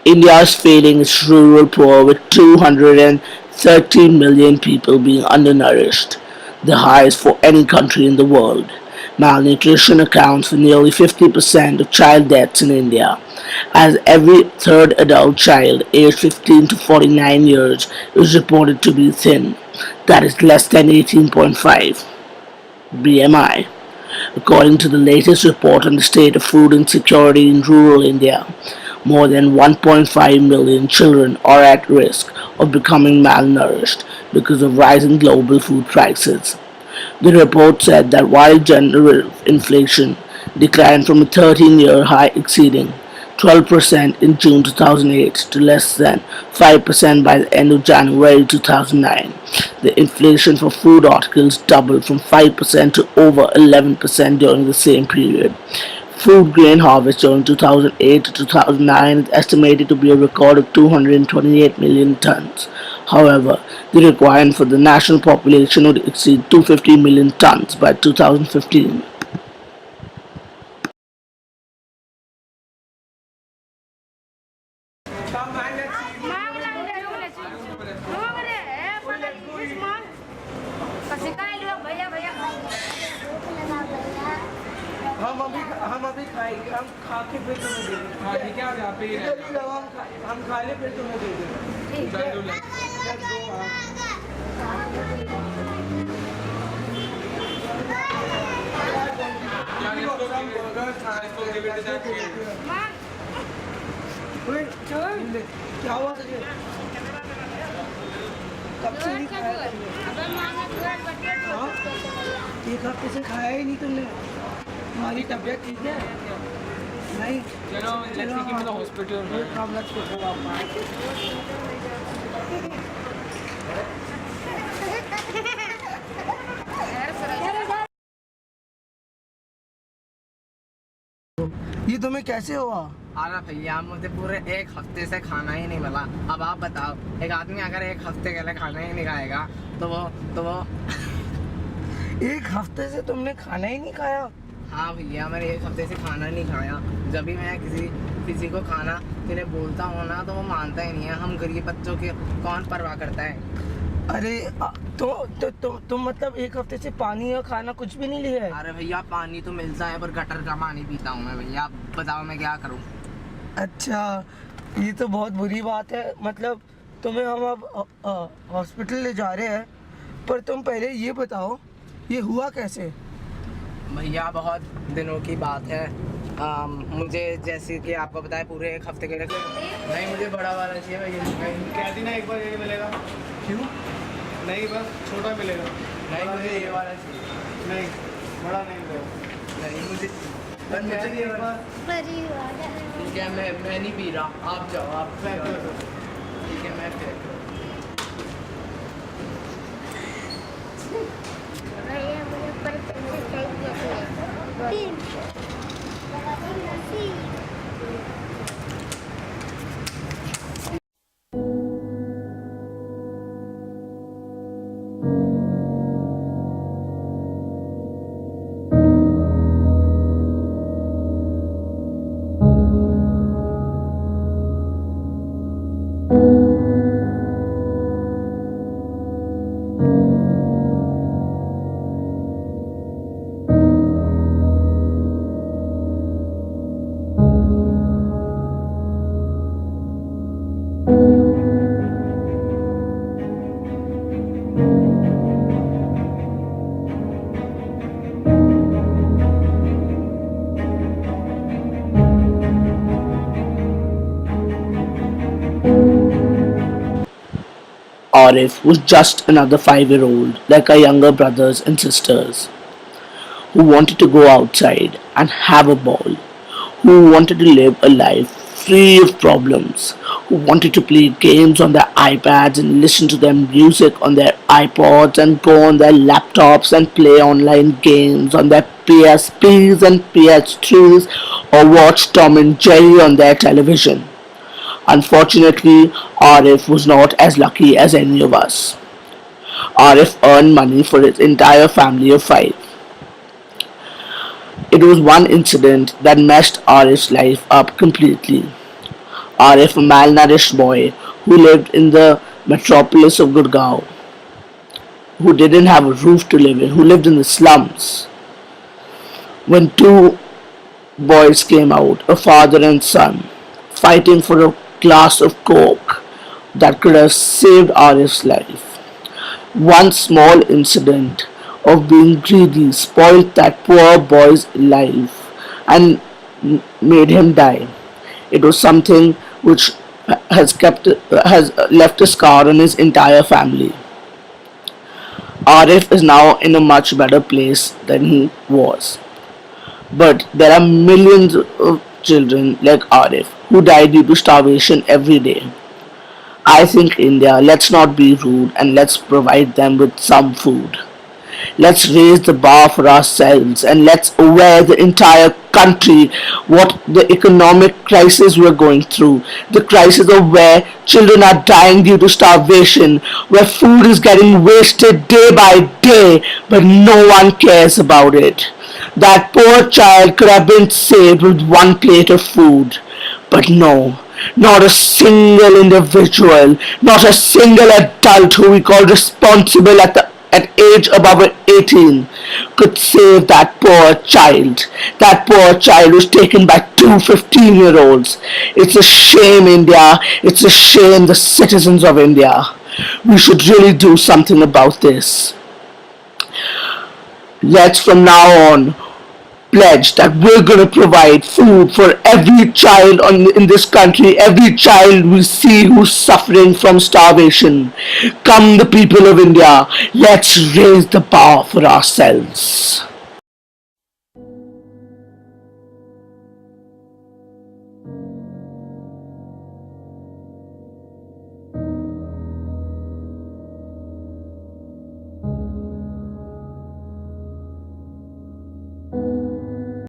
India is fading its rural poor with 230 million people being undernourished, the highest for any country in the world. Malnutrition accounts for nearly 50% of child deaths in India, as every third adult child aged 15 to 49 years is reported to be thin, that is less than 18.5 BMI, according to the latest report on the state of food insecurity in rural India. More than 1.5 million children are at risk of becoming malnourished because of rising global food prices. The report said that while general inflation declined from a 13-year high exceeding 12% in June 2008 to less than 5% by the end of January 2009, the inflation for food articles doubled from 5% to over 11% during the same period. Food grain harvest during 2008 to 2009 is estimated to be a record of 228 million tons. However, the requirement for the national population would exceed 250 million tons by 2015. हम अभी खाएंगे हम खा के फिर तुम्हें दे देंगे हाँ ठीक है आप यहाँ पे ही रहना हम खा ले फिर तुम्हें दे देंगे ठीक है क्या हुआ तुझे कब से नहीं खाया एक हफ्ते से खाया ही नहीं तुमने तुम्हारी तबीयत ठीक है नहीं चलो चलो हॉस्पिटल में काम मत करो ये तुम्हें कैसे हुआ? अरे भैया मुझे पूरे एक हफ्ते से खाना ही नहीं मिला। अब आप बताओ, एक आदमी अगर एक हफ्ते के लिए खाना ही नहीं खाएगा तो वो एक हफ्ते से तुमने खाना ही नहीं खाया? हाँ भैया, मैंने एक हफ्ते से खाना नहीं खाया। जब भी मैं किसी को खाना के लिए बोलता हूँ ना तो वो मानता ही नहीं है। हम गरीब बच्चों की कौन परवाह करता है। अरे तो मतलब एक हफ्ते से पानी और खाना कुछ भी नहीं लिया है? अरे भैया पानी तो मिलता है पर गटर का पानी पीता हूँ मैं भैया। आप बताओ मैं क्या करूँ। अच्छा, ये तो बहुत बुरी बात है। मतलब तुम्हें हम अब हॉस्पिटल ले जा रहे हैं, पर तुम पहले ये बताओ ये हुआ कैसे? भैया बहुत दिनों की बात है। मुझे जैसे कि आपको बताया पूरे एक हफ्ते के लिए नहीं, मुझे बड़ा वाला चाहिए भैया। कह दी ना एक बार ये मिलेगा। क्यों? नहीं बस छोटा मिलेगा। नहीं मुझे ये वाला चाहिए। नहीं बड़ा नहीं मिलेगा। नहीं मुझे ये बार ठीक है, मैं नहीं पी रहा। आप जाओ, आप ठीक है मैं pack Arif was just another 5-year-old like our younger brothers and sisters, who wanted to go outside and have a ball, who wanted to live a life free of problems, who wanted to play games on their iPads and listen to their music on their iPods and go on their laptops and play online games on their PSPs and PS3s or watch Tom and Jerry on their television. Unfortunately, Arif was not as lucky as any of us. Arif earned money for his entire family of 5. It was one incident that messed Arif's life up completely. Arif, a malnourished boy who lived in the metropolis of Gurgaon, who didn't have a roof to live in, who lived in the slums, when two boys came out, a father and son, fighting for a glass of coke that could have saved Arif's life. One small incident of being greedy spoiled that poor boy's life and made him die. It was something which has left a scar on his entire family. Arif is now in a much better place than he was. But there are millions of children like Arif who die due to starvation every day. I think India, let's not be rude and let's provide them with some food. Let's raise the bar for ourselves and let's aware the entire country what the economic crisis we're going through. The crisis of where children are dying due to starvation, where food is getting wasted day by day, but no one cares about it. That poor child could have been saved with one plate of food. But no, not a single individual, not a single adult who we call responsible at age above 18 could save that poor child who's taken by two 15-year-olds. It's a shame, India. It's a shame, the citizens of India. We should really do something about this. Let's from now on pledge that we're going to provide food for every child in this country, every child we see who's suffering from starvation. Come, the people of India, let's raise the bar for ourselves.